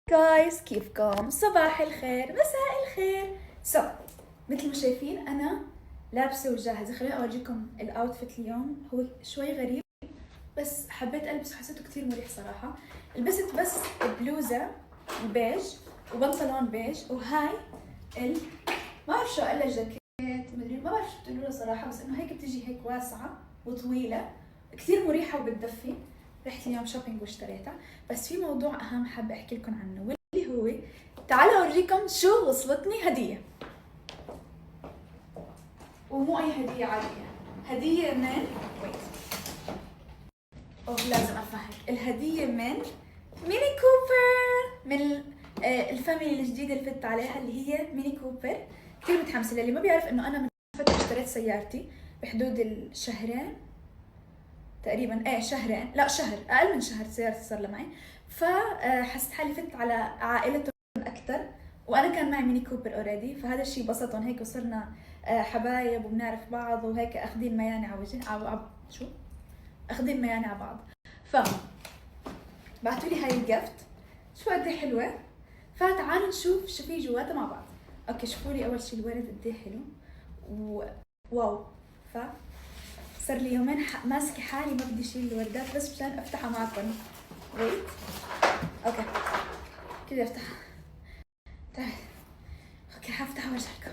جايز كيفكم؟ صباح الخير، مساء الخير. مثل ما شايفين انا لابسه وجاهزه. خليني اورجيكم الاوتفيت اليوم. هو شوي غريب بس حبيت البس وحسيته كتير مريح صراحه. لبست بس بلوزه بيج وبنطلون بيج وهاي ال ما بعرف شو الا جاكيت مدري ما بعرف شو بتقولوا له صراحه، بس انه هيك بتجي هيك واسعه وطويله كتير مريحه وبتدفي. رحت اليوم شوبينج واشتريتها. بس في موضوع اهم حابه احكي لكم عنه واللي هو تعالوا اوريكم شو وصلتني هديه. ومو اي هديه عاديه، هديه من ويت لازم افهمك. الهديه من ميني كوبر، من الفاميلي الجديده اللي فت عليها اللي هي ميني كوبر. كثير متحمسه. للي ما بيعرف انه انا من فتره اشتريت سيارتي بحدود الشهرين تقريبا، شهرين، لا شهر، اقل من شهر سيارتي صار لها معي. فحسيت حالي فت على عائلتهم اكثر، وانا كان معي ميني كوبر اوريدي، فهذا الشيء بسطهم هيك وصرنا حبايب وبنعرف بعض وهيك اخذين مياني على وجه شو اخذين مياني على بعض. ف بعثوا لي هاي الجفت شو قد ايه حلوه. فتعالوا نشوف شو في جواتها مع بعض. اوكي شوفوا لي اول شيء الورد قد ايه حلو واو. ف صار لي يومين ماسكه حالي ما بدي اشيل الوردات بس مشان افتحها معكم. ويت اوكي كذا افتحها. تعال اوكي حفتحها وارجعلكم.